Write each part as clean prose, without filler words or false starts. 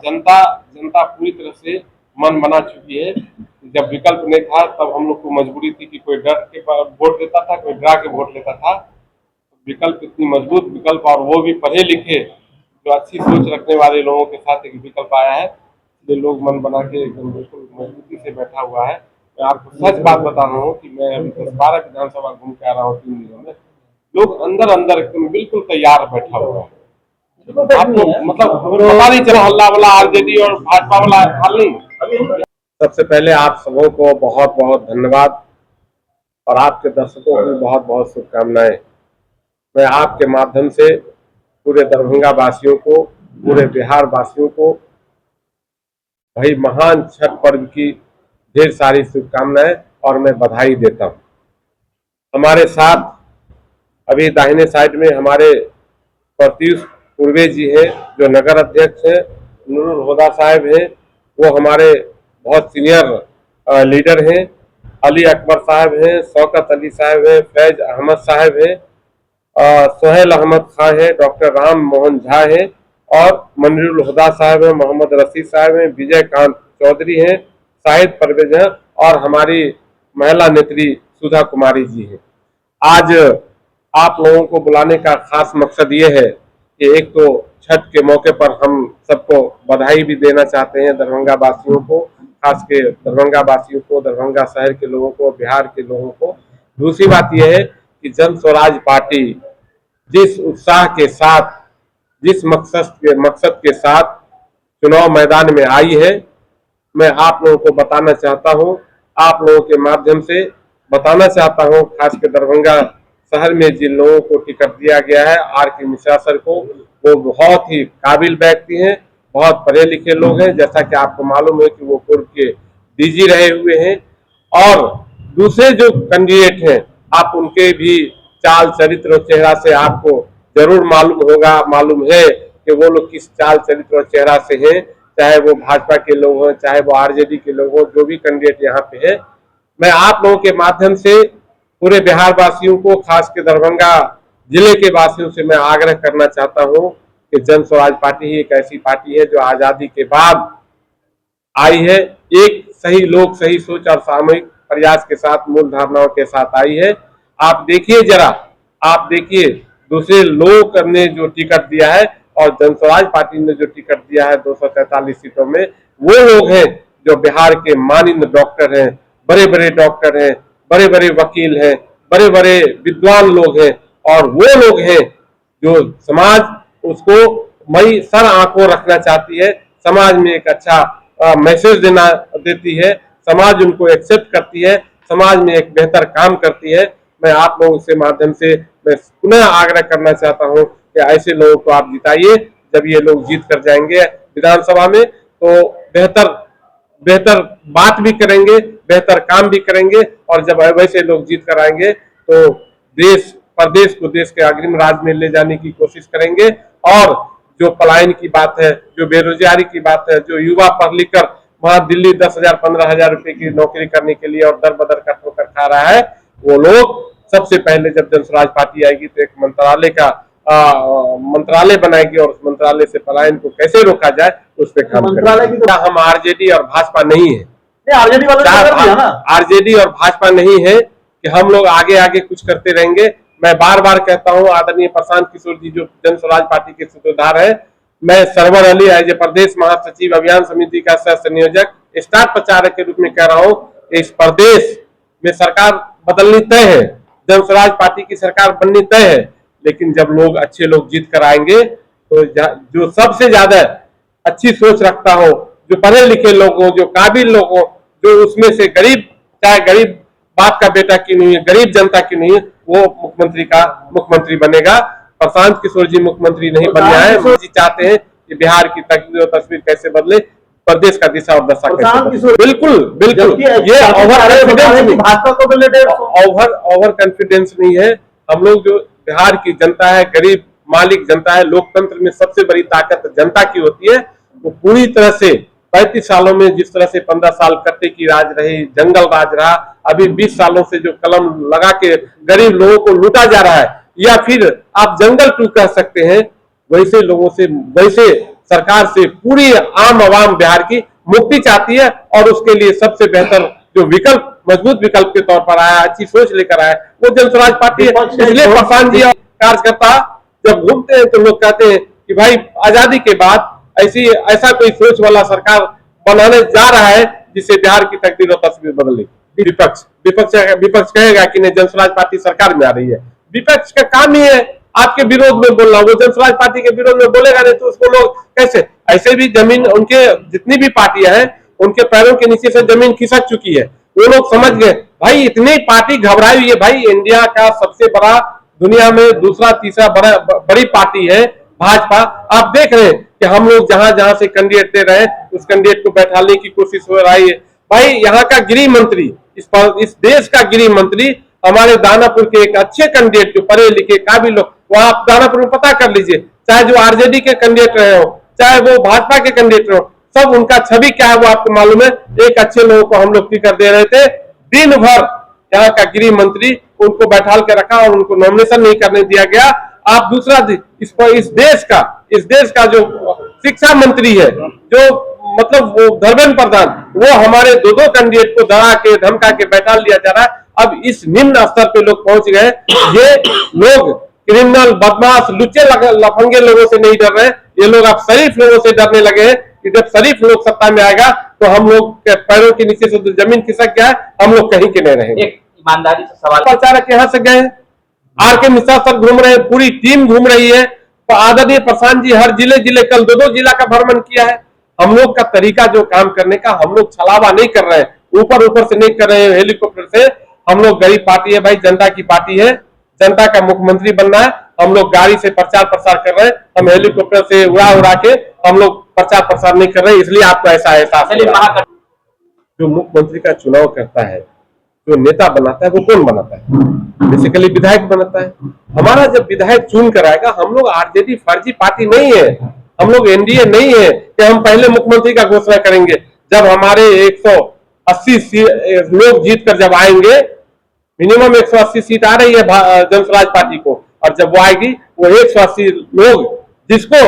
जनता जनता पूरी तरह से मन बना चुकी है। जब विकल्प नहीं था तब हम लोग को मजबूरी थी कि कोई डर के वोट देता था, कोई डरा के वोट लेता था। विकल्प इतनी मजबूत विकल्प, और वो भी पढ़े लिखे जो अच्छी सोच रखने वाले लोगों के साथ एक विकल्प आया है, ये लोग मन बना के एकदम बिल्कुल मजबूती से बैठा हुआ है। मैं आपको सच बात बता रहा हूँ कि मैं अभी 10-12 विधानसभा घूम के आ रहा हूँ 3 दिनों में। लोग अंदर अंदर एकदम बिल्कुल तैयार बैठा हुआ है। आपको मतलब पता नहीं चला हल्ला वाला आरजेडी और भाजपा वाला हाल नहीं। सबसे पहले आप सबों को बहुत बहुत धन्यवाद और आपके दर्शकों को बहुत बहुत शुभकामनाएं। मैं आपके माध्यम से पूरे दरभंगा वासियों को, पूरे बिहार वासियों को भाई महान छठ पर्व की ढेर सारी शुभकामनाएं और मैं बधाई देता हूं। हमारे साथ अभी दाहिने साइड में हमारे प्रत्युष पूर्वे जी हैं जो नगर अध्यक्ष हैं, नूरुल हुदा साहब हैं, वो हमारे बहुत सीनियर लीडर हैं, अली अकबर साहब हैं, शौकत अली साहब हैं, फैज अहमद साहब हैं, सोहेल अहमद खान है, डॉक्टर राम मोहन झा है और मंजूरुल हुदा साहब है, मोहम्मद रशीद साहब है, विजय कांत चौधरी हैं, शाहिद परवेज हैं और हमारी महिला नेत्री सुधा कुमारी जी हैं। आज आप लोगों को बुलाने का खास मकसद ये है कि एक तो छठ के मौके पर हम सबको बधाई भी देना चाहते हैं, दरभंगा वासियों को, खास के दरभंगा वासियों को, दरभंगा शहर के लोगों को, बिहार के लोगों को। दूसरी बात यह है कि जन स्वराज पार्टी जिस उत्साह के साथ, जिस मकसद के साथ चुनाव मैदान में आई है, मैं आप लोगों को बताना चाहता हूं, आप लोगों के माध्यम से बताना चाहता हूं, खासकर दरभंगा शहर में जिन लोगों को टिकट दिया गया है, आर के मिश्रा सर को, वो बहुत ही काबिल व्यक्ति हैं, बहुत पढ़े लिखे लोग हैं। जैसा कि आपको मालूम है कि वो पूर्व के डीजी रहे हुए हैं। और दूसरे जो कैंडिडेट हैं, आप उनके भी चाल चरित्र और चेहरा से आपको जरूर मालूम है कि वो लोग किस चाल चरित्र और चेहरा से हैं, चाहे वो भाजपा के लोग हों, चाहे वो आरजेडी के लोग हों, जो भी कैंडिडेट यहाँ पे है। मैं आप लोगों के माध्यम से पूरे बिहार वासियों को, खास के दरभंगा जिले के वासियों से मैं आग्रह करना चाहता हूँ कि जन स्वराज पार्टी ही एक ऐसी पार्टी है जो आजादी के बाद आई है, एक सही लोग, सही सोच और सामूहिक प्रयास के साथ, मूल धारणाओं के साथ आई है। आप देखिए जरा, आप देखिए दूसरे लोग ने जो टिकट दिया है और जन स्वराज पार्टी ने जो टिकट दिया है 243 सीटों में, वो लोग हैं जो बिहार के माननीय डॉक्टर हैं, बड़े बड़े डॉक्टर हैं, बड़े बड़े वकील हैं, बड़े बड़े विद्वान लोग हैं, और वो लोग हैं जो समाज उसको मई सर आंखों रखना चाहती है, समाज में एक अच्छा मैसेज देती है, समाज उनको एक्सेप्ट करती है, समाज में एक बेहतर काम करती है। मैं आप लोगों के माध्यम से मैं पुनः आग्रह करना चाहता हूं कि ऐसे लोगों को आप जिताइए। जब ये लोग जीत कर जाएंगे विधानसभा में तो बेहतर बात भी करेंगे, बेहतर काम भी करेंगे, और जब वैसे लोग जीत कर आएंगे तो प्रदेश को देश के अग्रिम राज्य में ले जाने की कोशिश करेंगे। और जो पलायन की बात है, जो बेरोजगारी की बात है, जो युवा पढ़ लिख कर वहां दिल्ली 10,000-15,000 रुपए की नौकरी करने के लिए और दर बदर का ठोकर खा रहा है, वो लोग सबसे पहले जब जन स्वराज पार्टी आएगी तो एक मंत्रालय बनाएगी और उस मंत्रालय से पलायन को कैसे रोका जाए उस पर काम करेंगे। हम आरजेडी और भाजपा नहीं है, आरजेडी और भाजपा नहीं है कि हम लोग आगे आगे कुछ करते रहेंगे। मैं बार बार कहता हूं, आदरणीय प्रशांत किशोर जी जो जन स्वराज पार्टी के सूत्रधार है, मैं सरवर अली एज ए प्रदेश महासचिव अभियान समिति का सह संयोजक स्टार प्रचारक के रूप में कह रहा हूं, इस प्रदेश में सरकार बदलनी तय है, जन स्वराज पार्टी की सरकार बननी तय है। लेकिन जब लोग अच्छे लोग जीत कर आएंगे तो जो सबसे ज्यादा अच्छी सोच रखता हो, जो पढ़े लिखे लोग हो, जो काबिल लोग हो, जो उसमें से गरीब, चाहे गरीब बाप का बेटा क्यों नहीं है, गरीब जनता क्यों नहीं है, वो मुख्यमंत्री बनेगा। प्रशांत किशोर जी मुख्यमंत्री नहीं बनना है, मोदी जी चाहते हैं कि बिहार की तस्वीर कैसे बदले, प्रदेश का दिशा और दशा कैसे बदले। बिल्कुल बिल्कुल, ये ओवर कॉन्फिडेंस नहीं है। हम लोग जो बिहार की जनता है, गरीब मालिक जनता है, लोकतंत्र में सबसे बड़ी ताकत जनता की होती है। वो पूरी तरह से 35 सालों में जिस तरह से 15 साल कट्टे की राज रही, जंगल राज रहा, अभी 20 सालों से जो कलम लगा के गरीब लोगों को लूटा जा रहा है, या फिर आप जंगल टू कह सकते हैं, वैसे लोगों से, वैसे सरकार से पूरी आम आवाम बिहार की मुक्ति चाहती है, और उसके लिए सबसे बेहतर जो विकल्प, मजबूत विकल्प के तौर पर आया, अच्छी सोच लेकर आया, वो जनस्वराज पार्टी है। इसलिए प्रशांत जी और कार्यकर्ता जब घूमते हैं तो लोग कहते हैं कि भाई आजादी के बाद ऐसा कोई सोच वाला सरकार बनाने जा रहा है जिससे बिहार की तकदीर और तस्वीर बदलेगी। विपक्ष कहेगा कि नहीं, जनस्वराज पार्टी सरकार में आ रही है। विपक्ष का काम ही है आपके विरोध में बोलना, वो जनस्वराज पार्टी के विरोध में बोलेगा नहीं तो उसको लोग कैसे, ऐसे भी जमीन उनके जितनी भी पार्टियां हैं उनके पैरों के नीचे से जमीन खिसक चुकी है। वो लोग समझ गए भाई इतनी पार्टी घबराई हुई है। भाई इंडिया का सबसे बड़ा, दुनिया में दूसरा तीसरा बड़ी पार्टी है भाजपा। आप देख रहे हैं कि हम लोग जहां जहां से कैंडिडेट दे रहे हैं उस कैंडिडेट को बैठाने की कोशिश हो रही है। भाई यहाँ का गृह मंत्री, इस देश का गृह मंत्री हमारे दानापुर के एक अच्छे कैंडिडेट जो पढ़े लिखे काबिल लोग, वो आप दानापुर में पता कर लीजिए, चाहे जो आरजेडी के कैंडिडेट रहे हो चाहे वो भाजपा के कैंडिडेट रहे हो, सब उनका छवि क्या है वो आपको मालूम है। एक अच्छे लोगों को हम लोग टिकट दे रहे थे, दिन भर यहाँ का गृह मंत्री उनको बैठाल के रखा और उनको नॉमिनेशन नहीं करने दिया गया। आप दूसरा इस देश का जो शिक्षा मंत्री है, जो मतलब वो धर्मेंद्र प्रधान, वो हमारे दो कैंडिडेट को डरा के धमका के बैठा लिया जा रहा है। अब इस निम्न स्तर पे लोग पहुंच गए। ये लोग क्रिमिनल, बदमाश, लुच्चे लफंगे लोगों से नहीं डर रहे, ये लोग अब शरीफ लोगों से डरने लगे हैं कि जब शरीफ लोग सत्ता में आएगा तो हम लोग के पैरों के नीचे से जमीन खिसक गया है, हम लोग कहीं के नहीं रहेंगे। एक ईमानदारी से सवाल, प्रचारक यहाँ से गए, आर.के. मिश्रा सर घूम रहे हैं, पूरी टीम घूम रही है। तो आदरणीय प्रशांत जी हर जिले कल दो जिला का भ्रमण किया है। हम लोग का तरीका जो काम करने का, हम लोग छलावा नहीं कर रहे हैं, ऊपर से नहीं कर रहे हैं हेलीकॉप्टर से। हम लोग गरीब पार्टी है भाई, जनता की पार्टी है, जनता का मुख्यमंत्री बनना है। हम लोग गाड़ी से प्रचार प्रसार कर रहे हैं, हम हेलीकॉप्टर से उड़ा के हम लोग प्रचार प्रसार नहीं कर रहे हैं, इसलिए आपको ऐसा एहसास। जो मुख्यमंत्री का चुनाव करता है, जो नेता बनाता है, वो कौन बनाता है? बेसिकली विधायक बनाता है। हमारा जब विधायक चुन कर आएगा, हम लोग आरजेडी फर्जी पार्टी नहीं है, हम लोग एनडीए नहीं है कि हम पहले मुख्यमंत्री का घोषणा करेंगे। जब हमारे 180 लोग जीत कर जब आएंगे, मिनिमम 180 सीट आ रही है जनस्वराज पार्टी को, और जब वो आएगी वो 180 लोग जिसको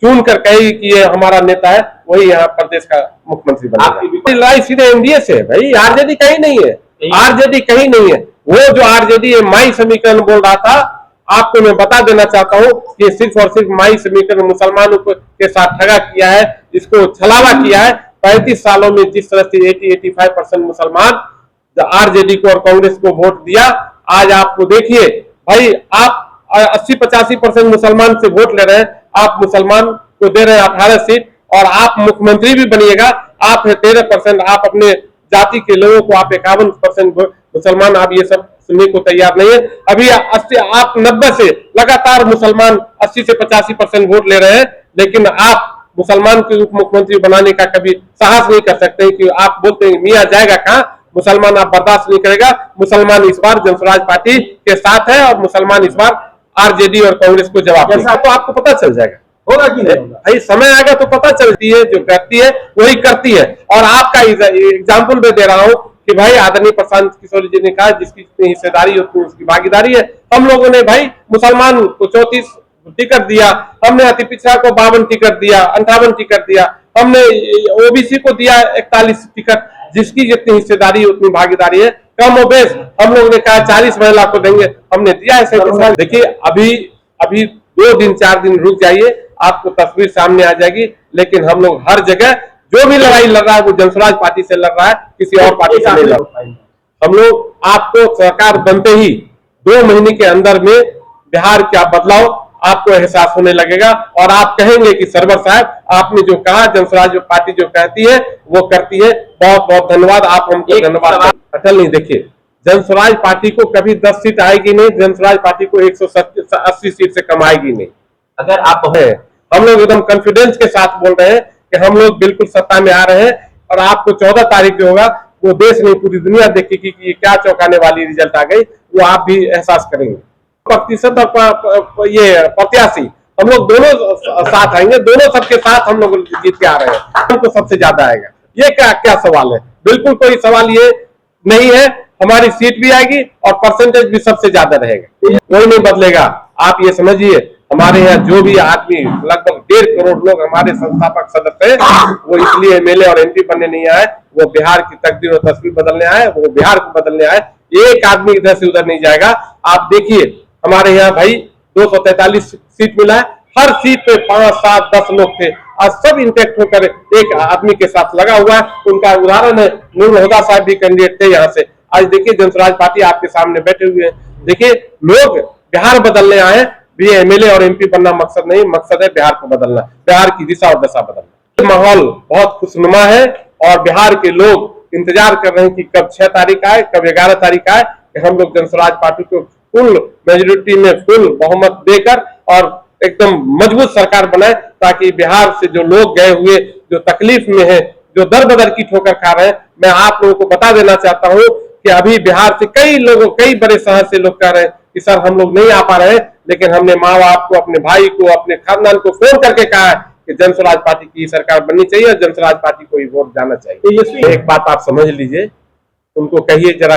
चुन कर कहेगी कि ये हमारा नेता है, वही यहाँ प्रदेश का मुख्यमंत्री बनेगा। लड़ाई सीधे एनडीए से है भाई, आरजेडी कहीं नहीं है, आरजेडी कहीं नहीं है। वो जो आरजेडी माई समीकरण बोल रहा था, आपको मैं बता देना चाहता हूँ कि सिर्फ और सिर्फ माई समीकरण मुसलमानों के साथ ठगा किया है, इसको छलावा किया है। 35 सालों में जिस तरह से 80-85% मुसलमान आरजेडी को और कांग्रेस को वोट दिया, आज आपको देखिए भाई, आप 80-85% मुसलमान से वोट ले रहे हैं, आप मुसलमान को दे रहे हैं 18 सीट, और आप मुख्यमंत्री भी बनिएगा, आप है 13%, आप अपने जाति के लोगों को आप 51% मुसलमान, आप ये सब सुनने को तैयार नहीं है। अभी 80 आप 90 से लगातार मुसलमान 80 से 85% वोट ले रहे हैं, लेकिन आप मुसलमान के उप मुख्यमंत्री बनाने का कभी साहस नहीं कर सकते कि आप बोलते हैं मियाँ जाएगा कहाँ, मुसलमान आप बर्दाश्त नहीं करेगा। मुसलमान इस बार जनस्वराज पार्टी के साथ है और मुसलमान इस बार आरजेडी और कांग्रेस को जवाब देगा। तो आपको पता चल जाएगा, होगा कि नहीं भाई, समय आएगा तो पता चलती है, जो करती है वही करती है। और आपका एग्जाम्पल मैं दे रहा हूँ कि भाई आदरणीय प्रशांत किशोर जी ने कहा जिसकी जितनी हिस्सेदारी होती है उसकी भागीदारी है। हम लोगों ने भाई मुसलमान को 34 टिकट दिया, हमने अति पिछड़ा को 52 टिकट दिया, 58 टिकट दिया, हमने ओबीसी को दिया 41 टिकट, जिसकी जितनी हिस्सेदारी उतनी भागीदारी है। कम और बेश हम लोगों ने कहा 40 महिला को देंगे, हमने दिया है। देखिए अभी 2 दिन 4 दिन रुक जाइए, आपको तस्वीर सामने आ जाएगी। लेकिन हम लोग हर जगह जो भी लड़ाई लड़ रहा है वो जनस्वराज पार्टी से लड़ रहा है, किसी और पार्टी से नहीं लड़ रहा है। हम लोग आपको सरकार बनते ही 2 महीने के अंदर में बिहार का बदलाव आपको एहसास होने लगेगा, और आप कहेंगे कि सरवर साहब आपने जो कहा, जनस्वराज पार्टी जो कहती है वो करती है। बहुत बहुत धन्यवाद, आप हमको धन्यवाद। अटल नहीं, देखिए जनस्वराज पार्टी को कभी 10 सीट आएगी नहीं, जनस्वराज पार्टी को 180 सीट से कम आएगी नहीं। अगर आप है, हम लोग एकदम कॉन्फिडेंस के साथ बोल रहे हैं कि हम लोग बिल्कुल सत्ता में आ रहे हैं, और आपको 14 तारीख जो होगा वो देश नहीं पूरी दुनिया देखेगी कि क्या चौंकाने वाली रिजल्ट आ गई, वो आप भी एहसास करेंगे। प्रतिशत और ये प्रत्याशी हम लोग दोनों साथ आएंगे, दोनों सबके साथ हम लोग जीत के आ रहे हैं, हमको सबसे ज्यादा आएगा। ये क्या सवाल है? बिल्कुल कोई सवाल ये नहीं है। हमारी सीट भी आएगी और परसेंटेज भी सबसे ज्यादा रहेगा, कोई नहीं बदलेगा। आप ये समझिए हमारे यहाँ जो भी आदमी लगभग 1.5 करोड़ लोग हमारे संस्थापक सदस्य हैं, वो इसलिए एमएलए और एमपी बनने नहीं आए, वो बिहार की तकदीर और तस्वीर बदलने आए, वो बिहार को बदलने आए। एक आदमी इधर से उधर नहीं जाएगा। आप देखिए हमारे यहाँ भाई 243 सीट मिला है, हर सीट पे 5, 7, 10 लोग थे और सब इंटेक्ट होकर एक आदमी के साथ लगा हुआ है। उनका उदाहरण है, नूर हुदा साहब भी कैंडिडेट थे यहाँ से। आज देखिए जनसुराज पार्टी आपके सामने बैठे हुए हैं। देखिए लोग बिहार बदलने आए, भी एमएलए और एमपी बनना मकसद नहीं, मकसद है बिहार को बदलना, बिहार की दिशा और दशा बदलना। माहौल बहुत खुशनुमा है और बिहार के लोग इंतजार कर रहे हैं कि कब 6 तारीख आए, कब 11 तारीख आए, कि हम लोग जनसुराज पार्टी को फुल मेजोरिटी में फुल बहुमत देकर और एकदम मजबूत सरकार बनाए, ताकि बिहार से जो लोग गए हुए, जो तकलीफ में है, जो दर बदर की ठोकर खा रहे हैं, मैं आप लोगों को बता देना चाहता हूँ कि अभी बिहार से कई बड़े शहर से लोग कह रहे हैं कि सर हम लोग नहीं आ पा रहे हैं, लेकिन हमने माँ बाप को, अपने भाई को, अपने खानदान को फोन करके कहा है कि जनसुराज पार्टी की सरकार बननी चाहिए और जनसुराज पार्टी को ही वोट जाना चाहिए। एक बात आप समझ लीजिए, उनको कहिए जरा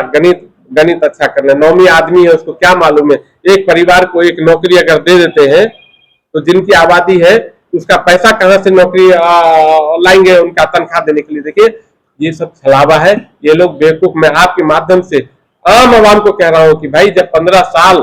गणित अच्छा करना। 9वीं आदमी है, उसको क्या मालूम है, एक परिवार को एक नौकरी अगर दे देते हैं तो जिनकी आबादी है उसका पैसा कहां से नौकरी लाएंगे उनका तनख्वाह देने के लिए। देखिए ये सब छलावा है, ये लोग बेवकूफ। मैं आपके माध्यम से आम आवाम को कह रहा हूं कि भाई जब 15 साल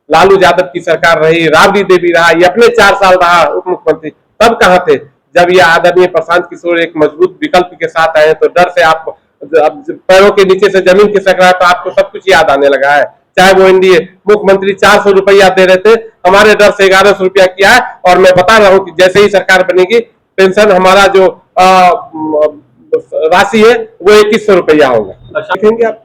लालू यादव की सरकार रही, राबड़ी देवी रहा, ये अपने 4 साल रहा उप मुख्यमंत्री, तब कहां थे? जब ये आदरणीय प्रशांत किशोर एक मजबूत विकल्प के साथ आए तो डर से आप पैरों के नीचे से जमीन खिसक रहा है, तो आपको सब कुछ याद आने लगा है। चाहे वो एनडीए मुख्यमंत्री 400 रुपया दे रहे थे, हमारे डर से 1100 रुपया किया है, और मैं बता रहा हूं कि जैसे ही सरकार बनेगी पेंशन हमारा जो राशि है वो 2100 रुपया होगा। देखेंगे आप।